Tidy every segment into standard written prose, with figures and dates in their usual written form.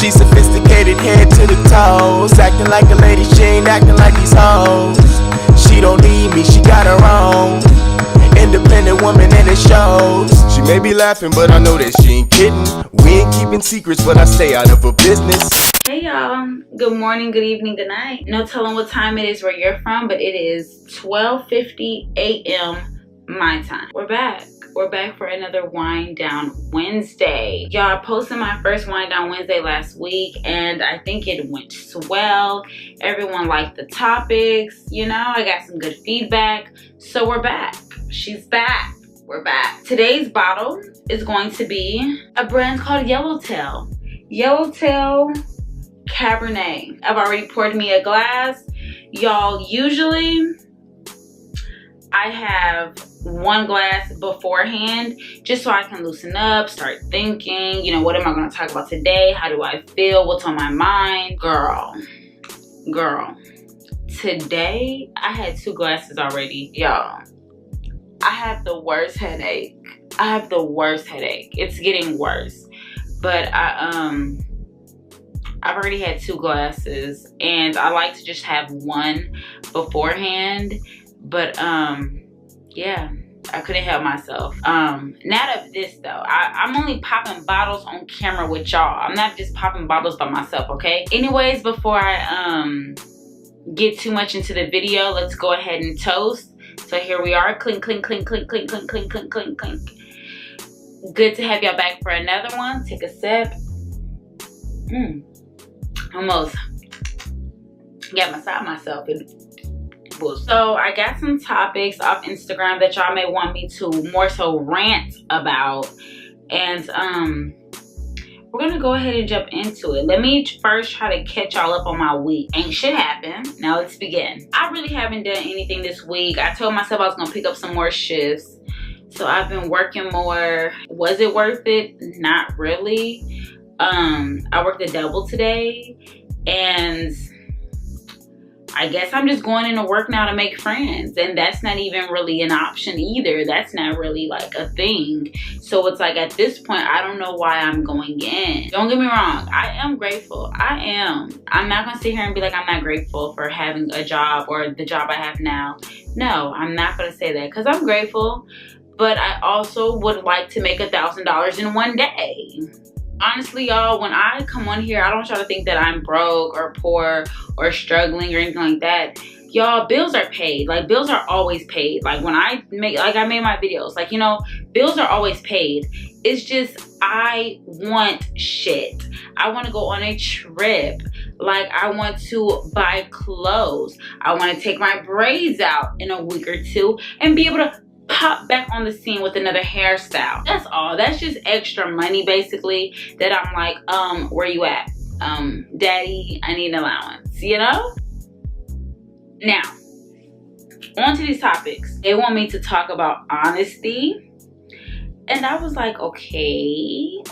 She sophisticated head to the toes, acting like a lady, she ain't acting like these hoes. She don't need me, she got her own. Independent woman and it shows. She may be laughing, but I know that she ain't kidding. We ain't keeping secrets, but I stay out of her business. Hey y'all, good morning, good evening, good night. No telling what time it is where you're from, but it is 12:50 a.m. my time. We're back for another wind down Wednesday. Y'all, I posted my first wind down Wednesday last week and I think it went swell. Everyone liked the topics, you know, I got some good feedback. So we're back. She's back. We're back. Today's bottle is going to be a brand called Yellowtail. Yellowtail Cabernet. I've already poured me a glass. Y'all, usually I have one glass beforehand just so I can loosen up, start thinking, you know, what am I going to talk about today? How do I feel? What's on my mind? Girl, today I had 2 glasses already. Y'all, I have the worst headache. It's getting worse. But I've already had 2 glasses and I like to just have one beforehand. But yeah, I couldn't help myself. Not of this though. I'm only popping bottles on camera with y'all. I'm not just popping bottles by myself, okay? Anyways, before I get too much into the video, let's go ahead and toast. So here we are. Clink, clink, clink, clink, clink, clink, clink, clink, clink, clink. Good to have y'all back for another one. Take a sip. Almost got beside myself. So I got some topics off Instagram that y'all may want me to more so rant about, and we're gonna go ahead and jump into it. Let me first try to catch y'all up on my week. Ain't shit happened. Now let's begin. I really haven't done anything this week. I told myself I was gonna pick up some more shifts, so I've been working more. Was it worth it? Not really. I worked a double today, and I guess I'm just going into work now to make friends, and that's not even really an option either. That's not really like a thing. So it's like at this point, I don't know why I'm going in. Don't get me wrong, I am grateful. I am. I'm not gonna sit here and be like I'm not grateful for having a job or the job I have now. No, I'm not gonna say that because I'm grateful, but I also would like to make $1,000 in one day. Honestly, y'all, when I come on here, I don't try to think that I'm broke or poor or struggling or anything like that. Y'all, bills are paid. Like, bills are always paid. Like, when I made my videos, like, you know, bills are always paid. It's just, I want shit. I want to go on a trip. Like, I want to buy clothes. I want to take my braids out in a week or 2 and be able to pop back on the scene with another hairstyle. That's all. That's just extra money basically that I'm like, where you at? Daddy, I need an allowance, you know? Now, on to these topics. They want me to talk about honesty. And I was like, okay,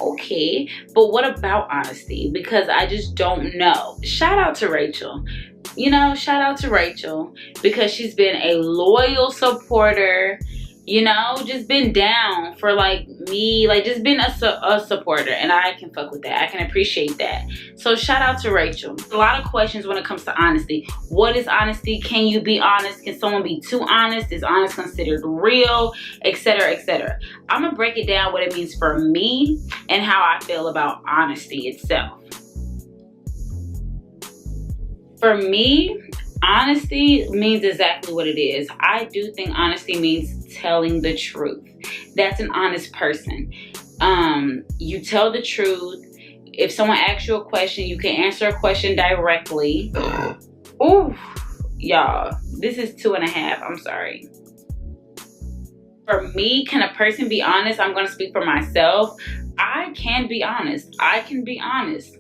but what about honesty? Because I just don't know. Shout out to Rachel. You know, shout out to Rachel because she's been a loyal supporter, you know, just been down for like me, like just been a supporter, and I can fuck with that. I can appreciate that. So shout out to Rachel. A lot of questions when it comes to honesty. What is honesty? Can you be honest? Can someone be too honest? Is honest considered real? Etc, etc. I'm gonna break it down what it means for me and how I feel about honesty itself. For me, honesty means exactly what it is. I do think honesty means telling the truth. That's an honest person. You tell the truth. If someone asks you a question, you can answer a question directly. Ooh, y'all, this is 2.5. I'm sorry. For me, can a person be honest? I'm going to speak for myself. I can be honest. I can be honest.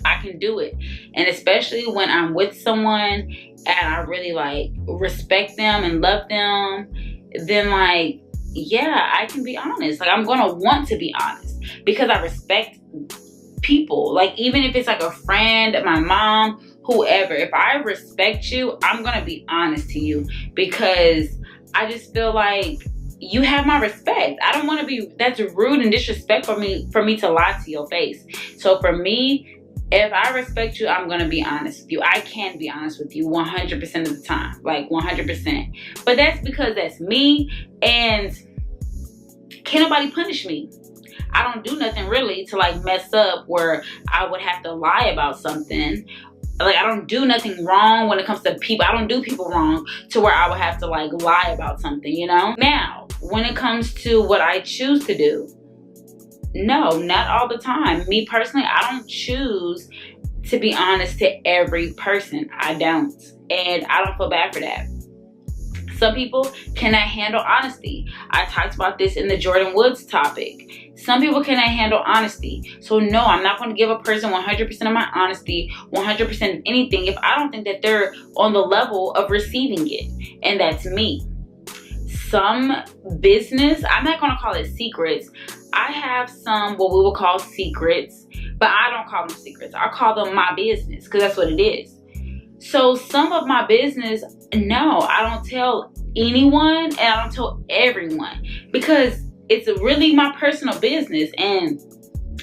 I can do it. And especially when I'm with someone and I really like respect them and love them, then like, yeah, I can be honest. Like, I'm gonna want to be honest because I respect people. Like, even if it's like a friend, my mom, whoever, if I respect you, I'm gonna be honest to you because I just feel like you have my respect. I don't want to be, that's rude and disrespectful for me to lie to your face. So for me, If I respect you, I'm gonna be honest with you. I can be honest with you 100% of the time, like 100%. But that's because that's me, and can't nobody punish me. I don't do nothing really to like mess up where I would have to lie about something. Like, I don't do nothing wrong when it comes to people. I don't do people wrong to where I would have to like lie about something, you know? Now, when it comes to what I choose to do, no, not all the time. Me personally, I don't choose to be honest to every person. I don't. And I don't feel bad for that. Some people cannot handle honesty. I talked about this in the Jordan Woods topic. Some people cannot handle honesty. So no, I'm not going to give a person 100% of my honesty, 100% of anything if I don't think that they're on the level of receiving it. And that's me. Some business, I'm not going to call it secrets. I have some what we will call secrets, but I don't call them secrets. I call them my business because that's what it is. So some of my business, no, I don't tell anyone, and I don't tell everyone because it's really my personal business. And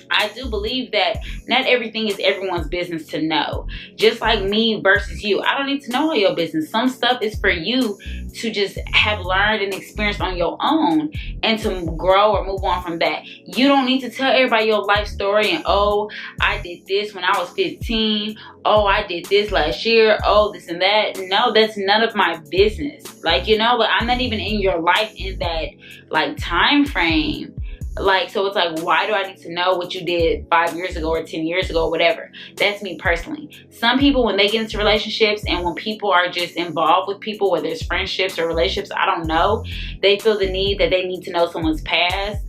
I do believe that not everything is everyone's business to know. Just like me versus you. I don't need to know all your business. Some stuff is for you to just have learned and experienced on your own and to grow or move on from that. You don't need to tell everybody your life story and, oh, I did this when I was 15. Oh, I did this last year. Oh, this and that. No, that's none of my business. Like, you know, but I'm not even in your life in that like time frame. Like, so it's like, why do I need to know what you did 5 years ago or 10 years ago or whatever? That's me personally. Some people, when they get into relationships and when people are just involved with people, whether it's friendships or relationships, I don't know, they feel the need that they need to know someone's past.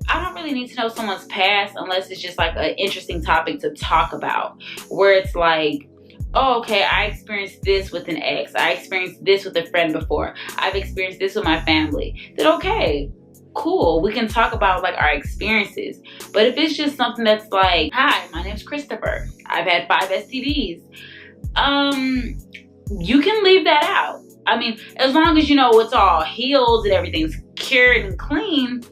I don't really need to know someone's past unless it's just like an interesting topic to talk about, where it's like, oh, okay, I experienced this with an ex. I experienced this with a friend before. I've experienced this with my family. Then okay, cool, we can talk about like our experiences. But if it's just something that's like, hi, my name's Christopher, I've had 5 STDs, you can leave that out. I mean, as long as you know it's all healed and everything's cured and clean,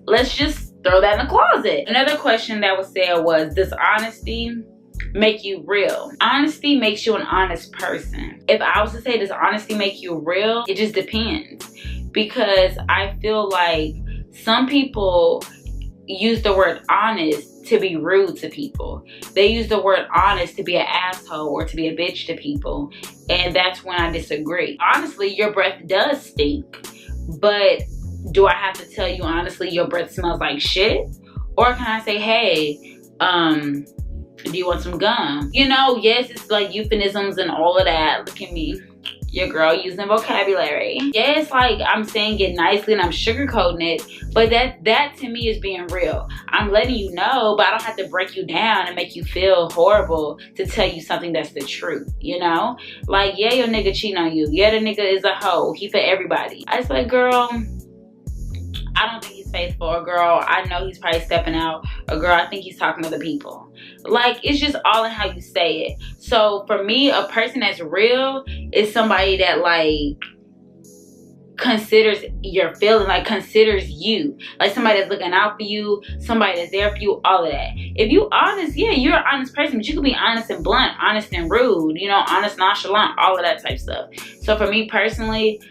let's just throw that in the closet. Another question that was said was, does honesty make you real? Honesty makes you an honest person. If I was to say, does honesty make you real? It just depends. Because I feel like some people use the word honest to be rude to people. They use the word honest to be an asshole or to be a bitch to people. And that's when I disagree. Honestly, your breath does stink. But do I have to tell you honestly your breath smells like shit? Or can I say, hey, do you want some gum? You know, yes, it's like euphemisms and all of that. Look at me, your girl using vocabulary. Yeah, it's like I'm saying it nicely and I'm sugarcoating it, but that to me is being real. I'm letting you know, but I don't have to break you down and make you feel horrible to tell you something that's the truth, you know? Like, yeah, your nigga cheating on you. Yeah, the nigga is a hoe. He for everybody. I was like, girl, I don't think he's faithful. Or girl, I know he's probably stepping out. Or girl, I think he's talking to the people. Like, it's just all in how you say it. So for me, a person that's real is somebody that like considers your feeling, like considers you, like somebody that's looking out for you, somebody that's there for you, all of that. If you honest, yeah, you're an honest person, but you can be honest and blunt, honest and rude, you know, honest, nonchalant, all of that type stuff. So for me personally,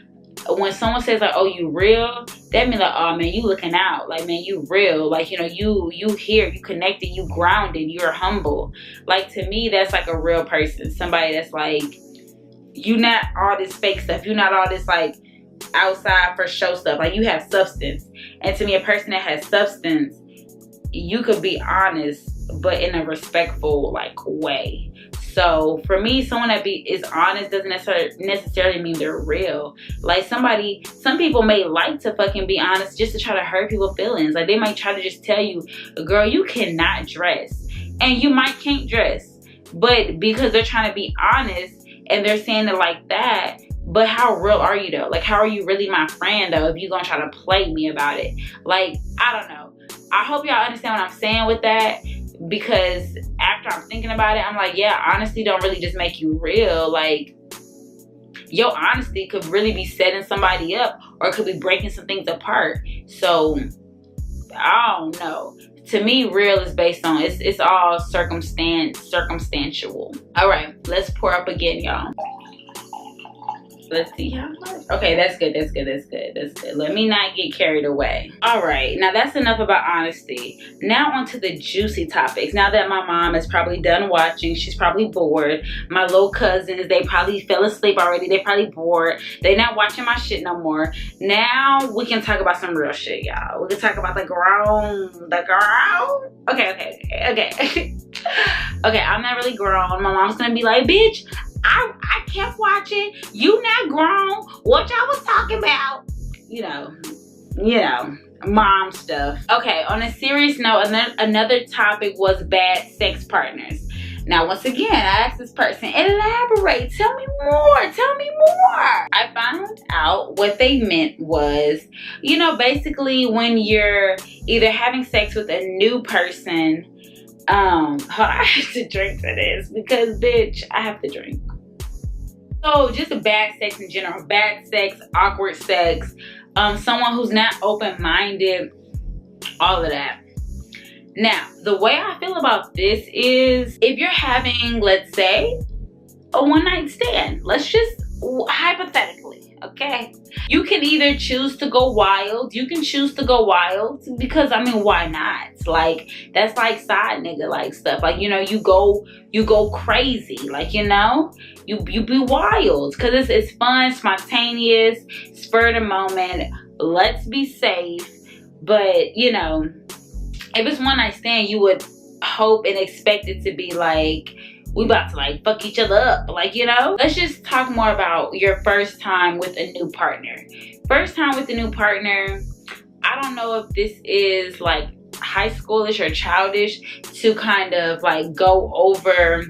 when someone says like, oh, you real, that means like, oh man, you looking out, like, man, you real, like, you know, you here, you connected, you grounded, you're humble. Like, to me, that's like a real person, somebody that's like, you not all this fake stuff, you not all this like outside for show stuff, like you have substance. And to me, a person that has substance, you could be honest, but in a respectful like way. So for me, someone that is honest doesn't necessarily mean they're real. Like some people may like to fucking be honest just to try to hurt people's feelings. Like they might try to just tell you, girl, you cannot dress. And you might can't dress. But because they're trying to be honest and they're saying it like that, but how real are you though? Like, how are you really my friend though if you're gonna try to play me about it? Like, I don't know. I hope y'all understand what I'm saying with that. Because after I'm thinking about it, I'm like, yeah, honesty don't really just make you real. Like, your honesty could really be setting somebody up or it could be breaking some things apart. So, I don't know. to me, real is based on, it's all circumstantial. All right, let's pour up again, y'all. Let's see how much. Okay, that's good. Let me not get carried away. All right, now that's enough about honesty. Now on to the juicy topics. Now that my mom is probably done watching, she's probably bored. My little cousins, they probably fell asleep already. They probably bored. They not watching my shit no more. Now we can talk about some real shit, y'all. We can talk about the grown. Okay. Okay, I'm not really grown. My mom's gonna be like, bitch, I can't watch it. You not grown. What y'all was talking about? You know, mom stuff. Okay, on a serious note, another topic was bad sex partners. Now, once again, I asked this person, elaborate, tell me more. I found out what they meant was, you know, basically when you're either having sex with a new person, I have to drink for this because, bitch, I have to drink. So just bad sex in general, bad sex, awkward sex, someone who's not open-minded, all of that. Now, the way I feel about this is if you're having, let's say, a one-night stand, let's just hypothetically, okay? You can either choose to go wild. You can choose to go wild because, I mean, why not? Like, that's like side nigga like stuff. Like, you know, you go crazy. Like, you know, you be wild because it's fun, spontaneous, spur of the moment. Let's be safe. But, you know, if it's one night stand, you would hope and expect it to be like, we about to like fuck each other up, like, you know. Let's just talk more about your first time with a new partner. First time with a new partner, I don't know if this is like high schoolish or childish to kind of like go over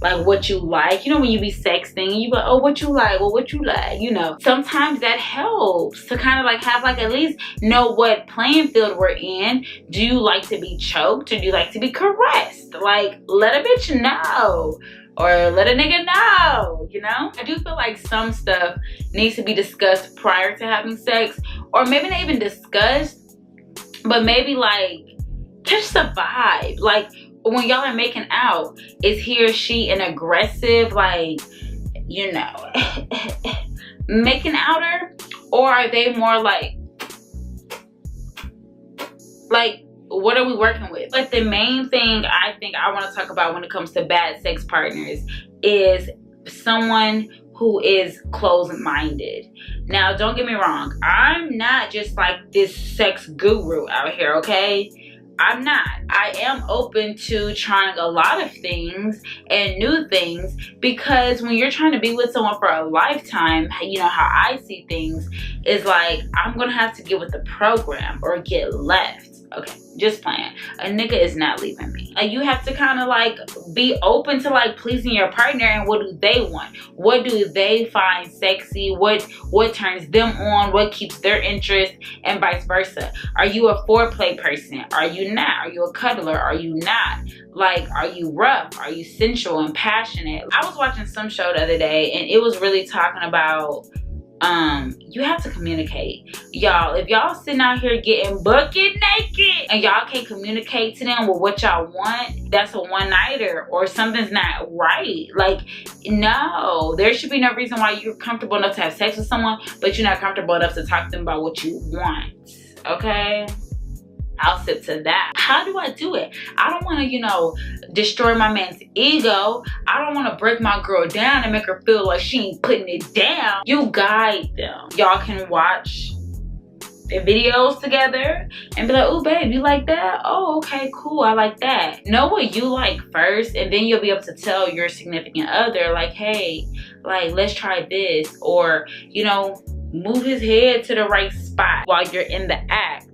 like what you like. You know, when you be sexting and you go, oh, what you like? Well, what you like? You know, sometimes that helps to kind of like have like at least know what playing field we're in. Do you like to be choked or do you like to be caressed? Like, let a bitch know or let a nigga know, you know? I do feel like some stuff needs to be discussed prior to having sex, or maybe not even discussed, but maybe like catch the vibe. Like, when y'all are making out, is he or she an aggressive, like, you know, making outer? Or are they more like, what are we working with? But the main thing I think I want to talk about when it comes to bad sex partners is someone who is closed-minded. Now, don't get me wrong. I'm not just like this sex guru out here, okay? I'm not. I am open to trying a lot of things and new things, because when you're trying to be with someone for a lifetime, you know, how I see things is like, I'm gonna have to get with the program or get left. Okay, just playing. A nigga is not leaving me. You have to kind of like be open to like pleasing your partner and what do they want? What do they find sexy? What turns them on? What keeps their interest? And vice versa. Are you a foreplay person? Are you not? Are you a cuddler? Are you not? Like, are you rough? Are you sensual and passionate? I was watching some show the other day and it was really talking about you have to communicate. Y'all, if y'all sitting out here getting bucket naked and y'all can't communicate to them with what y'all want, that's a one-nighter or something's not right. Like, no, there should be no reason why you're comfortable enough to have sex with someone, but you're not comfortable enough to talk to them about what you want, okay? I'll sit to that. How do I do it? I don't want to, you know, destroy my man's ego. I don't want to break my girl down and make her feel like she ain't putting it down. You guide them. Y'all can watch the videos together and be like, oh, babe, you like that? Oh, okay, cool, I like that. Know what you like first, and then you'll be able to tell your significant other, like, hey, like, let's try this. Or, you know, move his head to the right spot while you're in the act,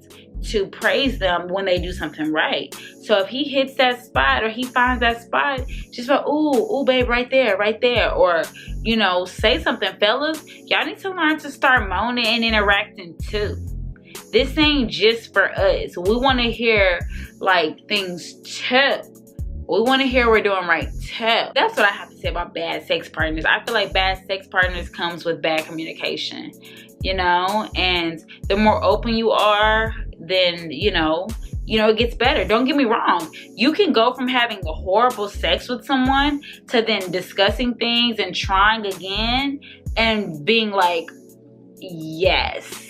to praise them when they do something right. So if he hits that spot or he finds that spot, just like, ooh, babe, right there. Or, you know, say something, fellas. Y'all need to learn to start moaning and interacting too. This ain't just for us. We want to hear like things too. We want to hear we're doing right too. That's what I have to say about bad sex partners. I feel like bad sex partners comes with bad communication, you know, and the more open you are, then, you know, you know, it gets better. Don't get me wrong. You can go from having a horrible sex with someone to then discussing things and trying again and being like, yes.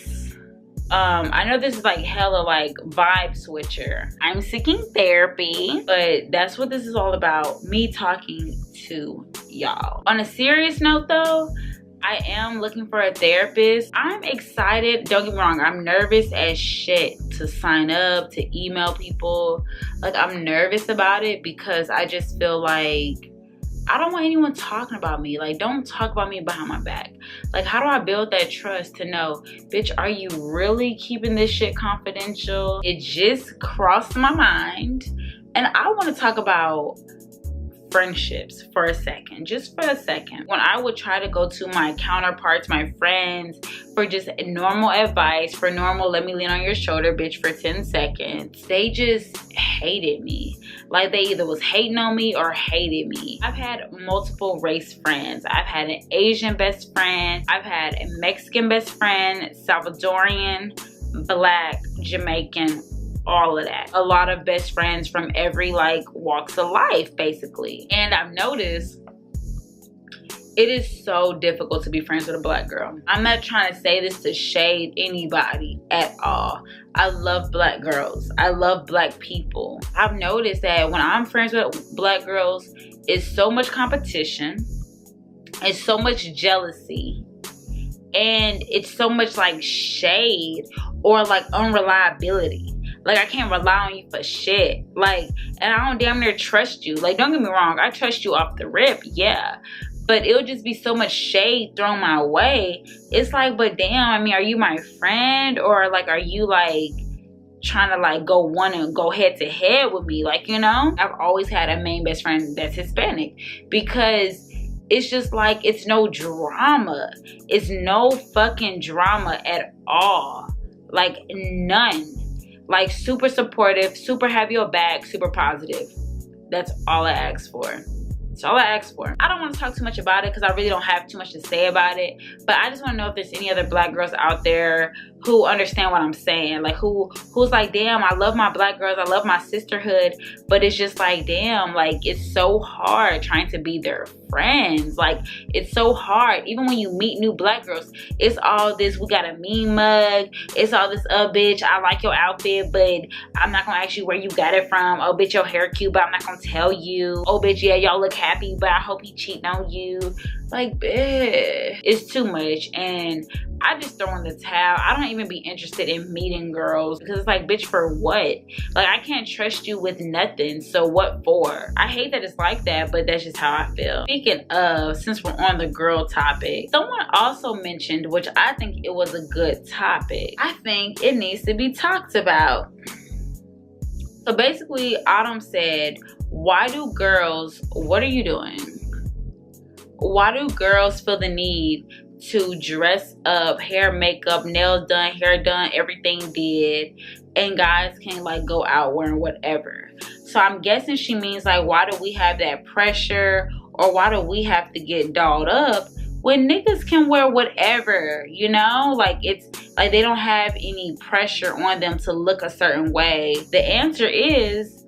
I know this is like hella like vibe switcher. I'm seeking therapy, but that's what this is all about. Me talking to y'all. On a serious note though, I am looking for a therapist. I'm excited. Don't get me wrong. I'm nervous as shit to sign up, to email people. Like, I'm nervous about it because I just feel like I don't want anyone talking about me. Like, don't talk about me behind my back. Like, how do I build that trust to know, bitch, are you really keeping this shit confidential? It just crossed my mind. And I want to talk about friendships for a second, just for a second. When I would try to go to my counterparts, my friends, for just normal advice, for normal let me lean on your shoulder bitch for 10 seconds, they just hated me. Like, they either was hating on me or hated me. I've had multiple race friends. I've had an Asian best friend, I've had a Mexican best friend, Salvadorian, Black, Jamaican, all of that. A lot of best friends from every like walks of life basically. And I've noticed it is so difficult to be friends with a Black girl. I'm not trying to say this to shade anybody at all. I love Black girls. I love Black people. I've noticed that when I'm friends with Black girls, it's so much competition, it's so much jealousy, and it's so much like shade or like unreliability. Like, I can't rely on you for shit. Like, and I don't damn near trust you. Like, don't get me wrong, I trust you off the rip, yeah. But it'll just be so much shade thrown my way. It's like, but damn, I mean, are you my friend? Or like, are you like trying to like go head to head with me? Like, you know? I've always had a main best friend that's Hispanic because it's just like, it's no drama. It's no fucking drama at all. Like, none. Like, super supportive, super have your back, super positive. That's all I ask for. That's all I ask for. I don't want to talk too much about it because I really don't have too much to say about it. But I just want to know if there's any other Black girls out there who understand what I'm saying. Like, who's like, damn, I love my Black girls, I love my sisterhood. But it's just like, damn, like, it's so hard trying to be their friends. Like, it's so hard. Even when you meet new Black girls, it's all this, we got a mean mug. It's all this, bitch, I like your outfit, but I'm not gonna ask you where you got it from. Oh, bitch, your hair cute, but I'm not gonna tell you. Oh, bitch, yeah, y'all look happy, but I hope he cheating on you. Like, bitch, it's too much. And I just throw in the towel. I don't even be interested in meeting girls because it's like, bitch, for what? Like, I can't trust you with nothing, so what for? I hate that it's like that, but that's just how I feel. Speaking of, since we're on the girl topic, someone also mentioned, which I think it was a good topic, I think it needs to be talked about. So basically, Autumn said, why do girls, what are you doing? Why do girls feel the need to dress up, hair, makeup, nails done, hair done, everything did, and guys can like go out wearing whatever? So I'm guessing she means like, why do we have that pressure, or why do we have to get dolled up when niggas can wear whatever, you know? Like, it's like they don't have any pressure on them to look a certain way. The answer is,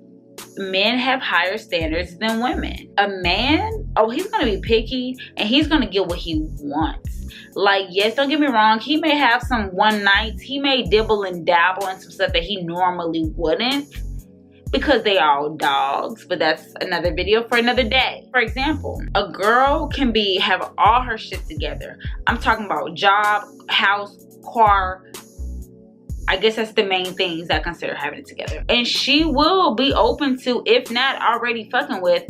men have higher standards than women. A man, oh, he's gonna be picky and he's gonna get what he wants. Like, yes, don't get me wrong, he may have some one nights, he may dibble and dabble in some stuff that he normally wouldn't because they all dogs, but that's another video for another day. For example, a girl can have all her shit together. I'm talking about job, house, car. I guess that's the main things I consider having it together. And she will be open to, if not already fucking with,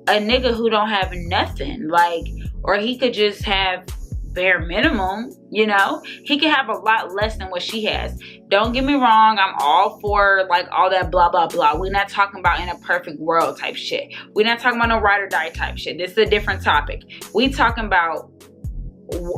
a nigga who don't have nothing. Like, or he could just have bare minimum, you know? He could have a lot less than what she has. Don't get me wrong, I'm all for like all that blah, blah, blah. We're not talking about in a perfect world type shit. We're not talking about no ride or die type shit. This is a different topic. We talking about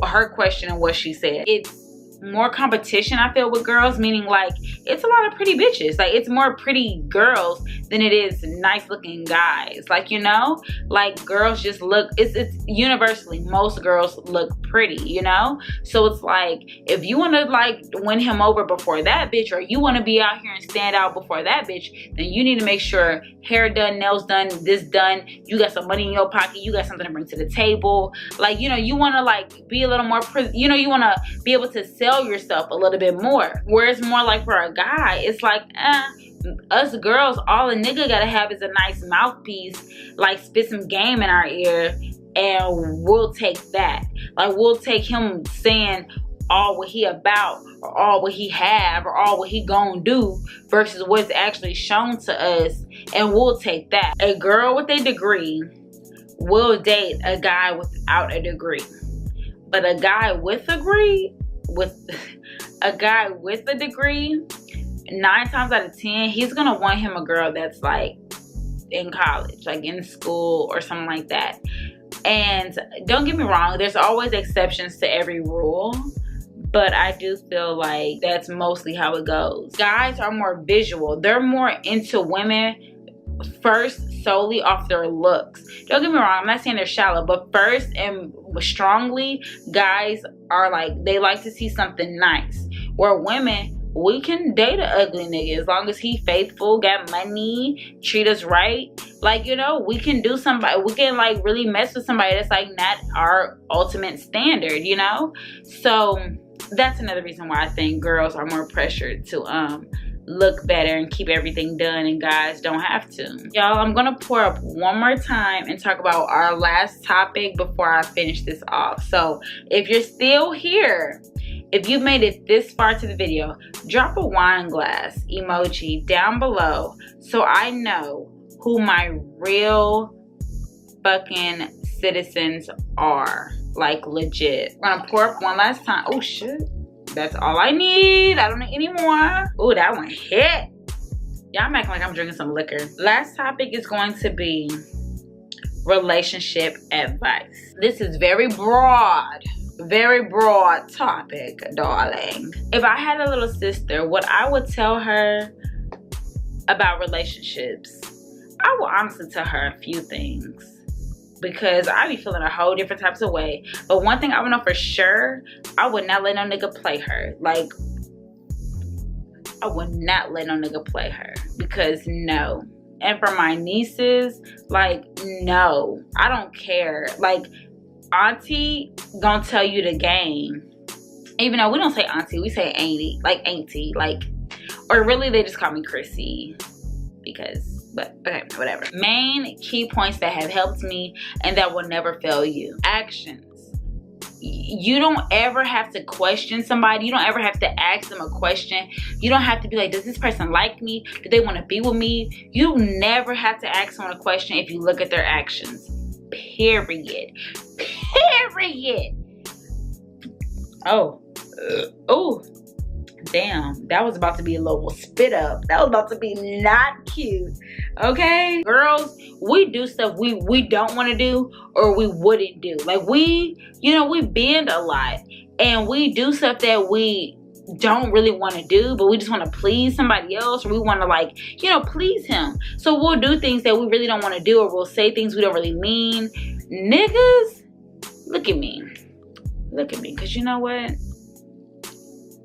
her question and what she said. It's more competition, I feel, with girls, meaning like it's a lot of pretty bitches. Like it's more pretty girls than it is nice looking guys. Like, you know, like girls just look, it's universally, most girls look pretty, you know? So it's like, if you want to like win him over before that bitch, or you want to be out here and stand out before that bitch, then you need to make sure hair done, nails done, this done, you got some money in your pocket, you got something to bring to the table. Like, you know, you want to like be a little more, you know, you want to be able to sell yourself a little bit more. Whereas more like for a guy, it's like, us girls, all a nigga gotta have is a nice mouthpiece, like spit some game in our ear, and we'll take that. Like we'll take him saying all what he about, or all what he have, or all what he gonna do, versus what's actually shown to us, and we'll take that. A girl with a degree will date a guy without a degree, but a guy with a degree, 9 times out of 10, he's gonna want him a girl that's like in college, like in school or something like that. And don't get me wrong, there's always exceptions to every rule, but I do feel like that's mostly how it goes. Guys are more visual. They're more into women first solely off their looks. Don't get me wrong, I'm not saying they're shallow, but first and strongly, guys are like, they like to see something nice. Where women, we can date an ugly nigga as long as he faithful, got money, treat us right. Like, you know, we can do somebody, we can like really mess with somebody that's like not our ultimate standard, you know? So that's another reason why I think girls are more pressured to look better and keep everything done, and guys don't have to. Y'all, I'm gonna pour up one more time and talk about our last topic before I finish this off. So if you're still here, if you made it this far to the video, drop a wine glass emoji down below so I know who my real fucking citizens are. Like legit. I'm gonna pour up one last time. Oh shit. That's all I need. I don't need any more. Oh, that one hit. Y'all, I'm acting like I'm drinking some liquor. Last topic is going to be relationship advice. This is very broad topic, darling. If I had a little sister, what I would tell her about relationships, I would honestly tell her a few things, because I be feeling a whole different types of way. But one thing I would know for sure, I would not let no nigga play her. Like, I would not let no nigga play her, because no. And for my nieces, like, no, I don't care. Like, auntie gonna tell you the game. Even though we don't say auntie, we say auntie. Like, auntie. Like, or really they just call me Chrissy, because, but okay, whatever. Main key points that have helped me and that will never fail you. Actions. You don't ever have to question somebody. You don't ever have to ask them a question. You don't have to be like, does this person like me? Do they want to be with me? You never have to ask someone a question if you look at their actions. Period. Period. Oh. Oh. Damn, that was about to be a little spit up. That was about to be not cute. Okay, girls, we do stuff we don't want to do, or we wouldn't do. Like, we, you know, we bend a lot, and we do stuff that we don't really want to do, but we just want to please somebody else, or we want to, like, you know, please him. So we'll do things that we really don't want to do, or we'll say things we don't really mean. Niggas, look at me, because you know what?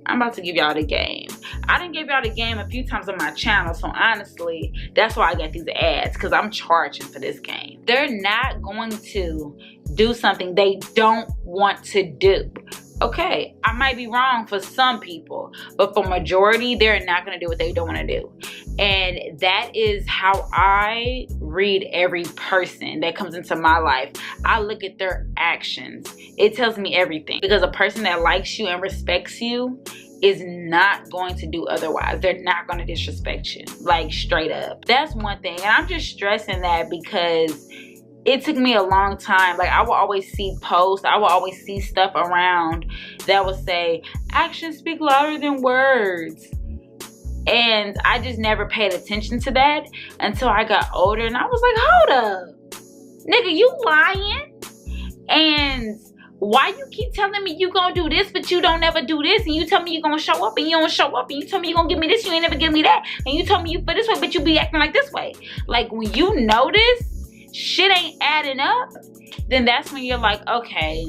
I'm about to give y'all the game. I done gave y'all the game a few times on my channel, so honestly, that's why I got these ads, because I'm charging for this game. They're not going to do something they don't want to do. Okay, I might be wrong for some people, but for majority, they're not going to do what they don't want to do. And that is how I read every person that comes into my life. I look at their actions. It tells me everything, because a person that likes you and respects you is not going to do otherwise. They're not going to disrespect you, like, straight up. That's one thing, and I'm just stressing that because it took me a long time. Like, I will always see posts, I will always see stuff around that will say, actions speak louder than words. And I just never paid attention to that until I got older, and I was like, hold up, nigga, you lying? And why you keep telling me you gonna do this, but you don't ever do this, and you tell me you gonna show up and you don't show up, and you tell me you gonna give me this, you ain't never give me that, and you told me you feel this way, but you be acting like this way. Like, when you notice shit ain't adding up, then that's when you're like, okay,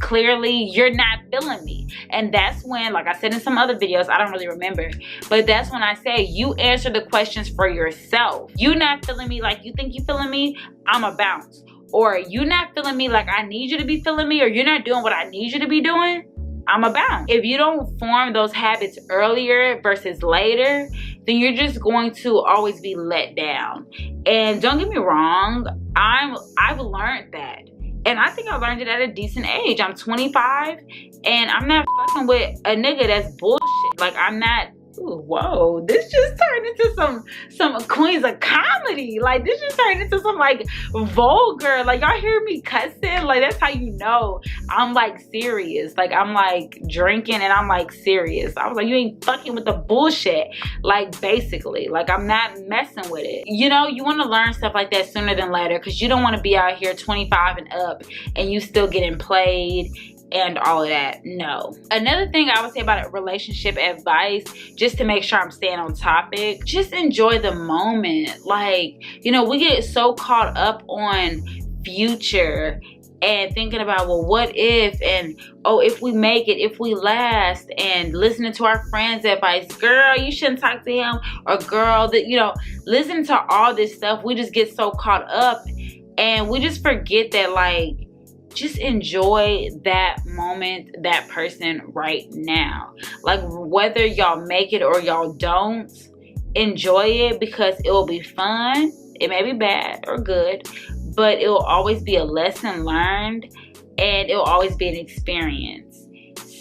clearly you're not feeling me. And that's when, like I said in some other videos, I don't really remember, but that's when I say you answer the questions for yourself. You not feeling me like you think you feeling me, I'ma bounce. Or you not feeling me like I need you to be feeling me, or you're not doing what I need you to be doing, I'ma bounce. If you don't form those habits earlier versus later, then you're just going to always be let down. And don't get me wrong, I've learned that. And I think I learned it at a decent age. I'm 25 and I'm not fucking with a nigga that's bullshit. Like, I'm not, ooh, whoa, this just turned into some Queens of Comedy. Like, this just turned into some like vulgar, like, y'all hear me cussing? Like, that's how you know I'm like serious. Like, I'm like drinking and I'm like serious. I was like, you ain't fucking with the bullshit. Like, basically, like, I'm not messing with it. You know, you want to learn stuff like that sooner than later, because you don't want to be out here 25 and up and you still getting played and all of that. No. Another thing I would say about relationship advice, just to make sure I'm staying on topic, just enjoy the moment. Like, you know, we get so caught up on future and thinking about, well, what if, and oh, if we make it, if we last, and listening to our friends' advice, girl, you shouldn't talk to him, or girl, that, you know, listening to all this stuff, we just get so caught up and we just forget that, like, just enjoy that moment, that person right now. Like, whether y'all make it or y'all don't, enjoy it, because it will be fun. It may be bad or good, but it will always be a lesson learned, and it will always be an experience.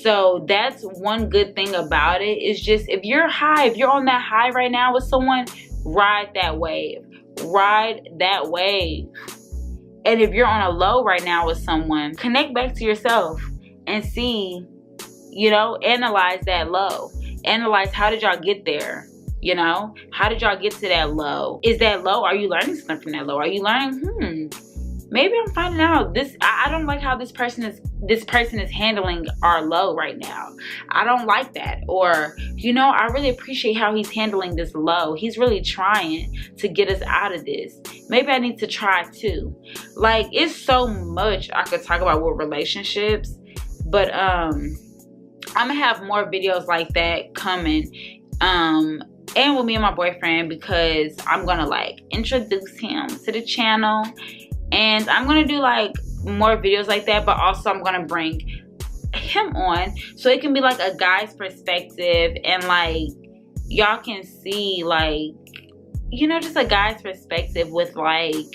So that's one good thing about it, is just, if you're high, if you're on that high right now with someone, ride that wave. Ride that wave. And if you're on a low right now with someone, connect back to yourself and see, you know, analyze that low. Analyze, how did y'all get there? You know, how did y'all get to that low? Is that low? Are you learning something from that low? Are you learning, maybe I'm finding out this, I don't like how this person is handling our low right now. I don't like that. Or, you know, I really appreciate how he's handling this low. He's really trying to get us out of this. Maybe I need to try too. Like, it's so much I could talk about with relationships, but I'm gonna have more videos like that coming, and with me and my boyfriend, because I'm gonna like introduce him to the channel. And I'm gonna do like more videos like that, but also I'm gonna bring him on so it can be like a guy's perspective, and like y'all can see, like, you know, just a guy's perspective with like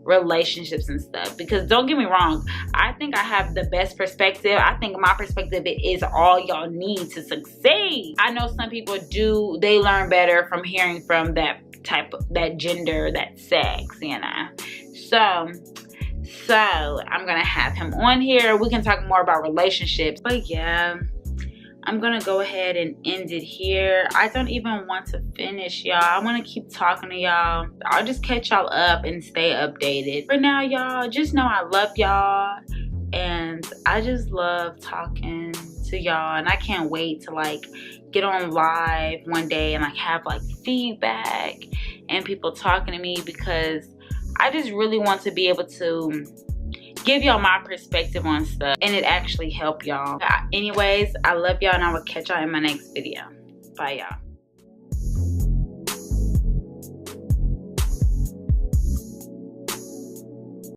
relationships and stuff. Because don't get me wrong, I think I have the best perspective. I think my perspective is all y'all need to succeed. I know some people do, they learn better from hearing from that type of, that gender, that sex, you know. So I'm gonna have him on here. We can talk more about relationships. But yeah, I'm gonna go ahead and end it here. I don't even want to finish, y'all. I want to keep talking to y'all. I'll just catch y'all up and stay updated. For now, y'all, just know I love y'all, and I just love talking to y'all, and I can't wait to like get on live one day and like have like feedback and people talking to me, because I just really want to be able to give y'all my perspective on stuff, and it actually help y'all. Anyways, I love y'all, and I will catch y'all in my next video. Bye, y'all.